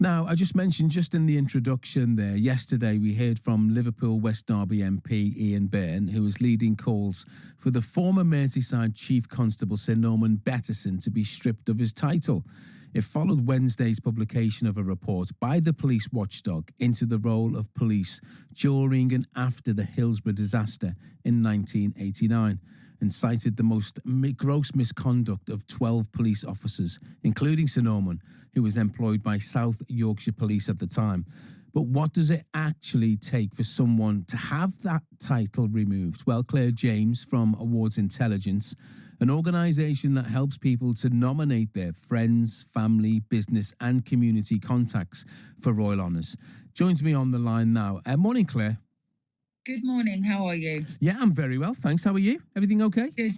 Now, I just mentioned just in the introduction there, yesterday we heard from Liverpool West Derby MP Ian Byrne, who is leading calls for the former Merseyside Chief Constable Sir Norman Bettison to be stripped of his title. It followed Wednesday's publication of a report by the police watchdog into the role of police during and after the Hillsborough disaster in 1989, and cited the most gross misconduct of 12 police officers, including Sir Norman, who was employed by South Yorkshire Police at the time. But what does it actually take for someone to have that title removed? Well, Claire James from Awards Intelligence, an organisation that helps people to nominate their friends, family, business and community contacts for royal honours, joins me on the line now. Morning, Claire. Good morning. How are you? Yeah, I'm very well, thanks. How are you? Everything okay? Good.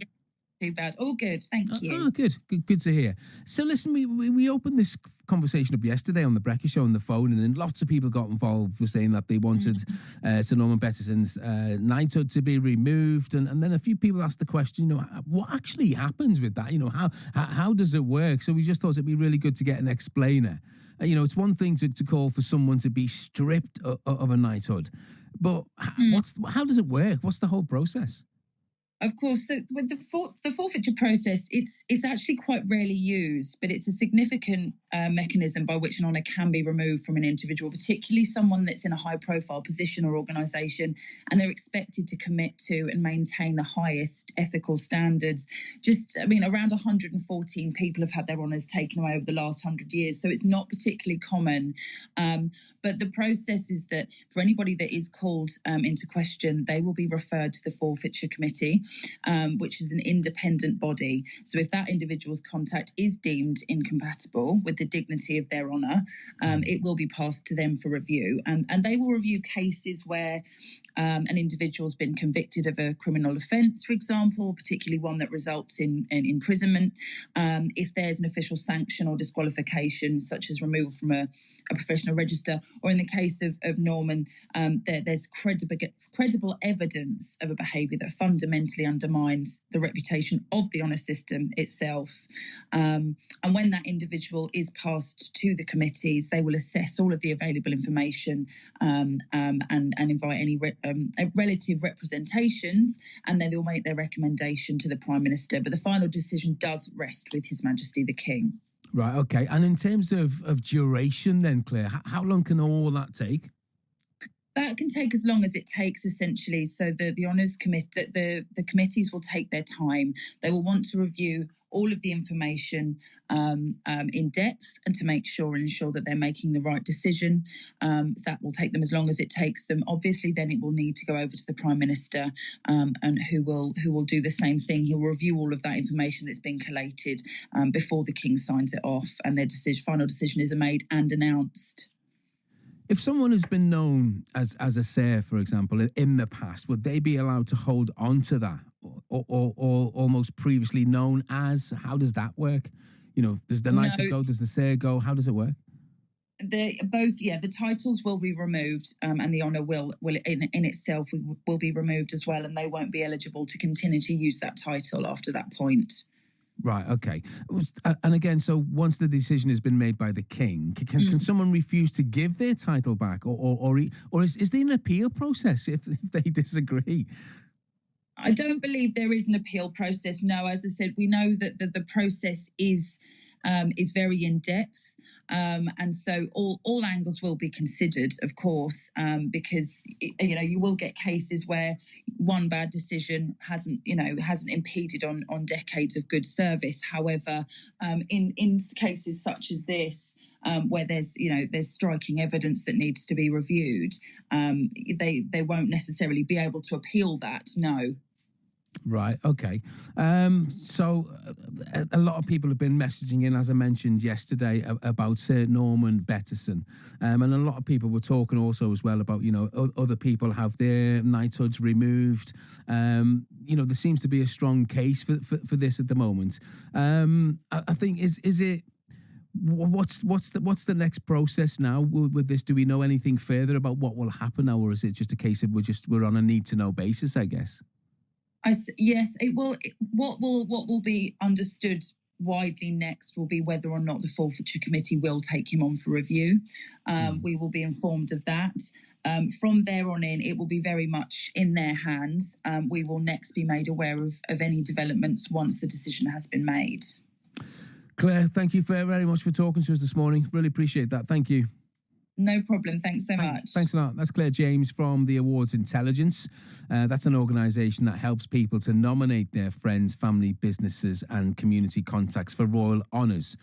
Too bad. All good. Thank you. Oh, good to hear. So listen, we opened this conversation up yesterday on the Breakfast Show on the phone, and then lots of people got involved, were saying that they wanted Sir Norman Bettison's knighthood to be removed, and then a few people asked the question, what actually happens with that? How does it work? So we just thought it'd be really good to get an explainer. It's one thing to call for someone to be stripped of a knighthood, but how does it work? What's the whole process? Of course. So with the forfeiture process, it's actually quite rarely used, but it's a significant mechanism by which an honour can be removed from an individual, particularly someone that's in a high-profile position or organisation, and they're expected to commit to and maintain the highest ethical standards. Around 114 people have had their honours taken away over the last 100 years, so it's not particularly common. But the process is that for anybody that is called into question, they will be referred to the Forfeiture Committee, which is an independent body. So if that individual's contact is deemed incompatible with the dignity of their honour, it will be passed to them for review. And they will review cases where an individual's been convicted of a criminal offence, for example, particularly one that results in imprisonment. If there's an official sanction or disqualification, such as removal from a professional register, or in the case of Norman, there's credible evidence of a behaviour that fundamentally undermines the reputation of the honour system itself. And when that individual is passed to the committees, they will assess all of the available information and invite any relative representations, and then they'll make their recommendation to the Prime Minister. But the final decision does rest with His Majesty the King. Right, okay. And in terms of duration then, Claire, how long can all that take? That can take as long as it takes, essentially. So the honours committee, the committees will take their time. They will want to review all of the information in depth and to ensure that they're making the right decision. That will take them as long as it takes them. Obviously, then it will need to go over to the Prime Minister, and who will do the same thing. He will review all of that information that's been collated before the King signs it off, and their final decision is made and announced. If someone has been known as a Sir, for example, in the past, would they be allowed to hold on to that, or almost previously known as? How does that work? Does the knighthood go? Does the Sir go? How does it work? The titles will be removed, and the honour will in itself will be removed as well, and they won't be eligible to continue to use that title after that point. Right, okay. And again, so once the decision has been made by the King, can someone refuse to give their title back, or is there an appeal process if they disagree? I don't believe there is an appeal process, no. As I said, we know that the process is very in-depth, and so all angles will be considered, of course, because you will get cases where one bad decision hasn't impeded on decades of good service. However, in cases such as this, where there's striking evidence that needs to be reviewed, they won't necessarily be able to appeal that, no. Right, okay. So a lot of people have been messaging in, as I mentioned yesterday, about Sir Norman Bettison. And a lot of people were talking also as well about, other people have their knighthoods removed. There seems to be a strong case for this at the moment. I think, is it... What's the next process now with this? Do we know anything further about what will happen now, or is it just a case of we're on a need-to-know basis, I guess? Yes, it will. What will be understood widely next will be whether or not the forfeiture committee will take him on for review. We will be informed of that. From there on in, it will be very much in their hands. We will next be made aware of any developments once the decision has been made. Claire, thank you very much for talking to us this morning. Really appreciate that. Thank you. No problem. Thanks so much. Thanks a lot. That's Claire James from the Awards Intelligence. That's an organisation that helps people to nominate their friends, family, businesses and community contacts for royal honours.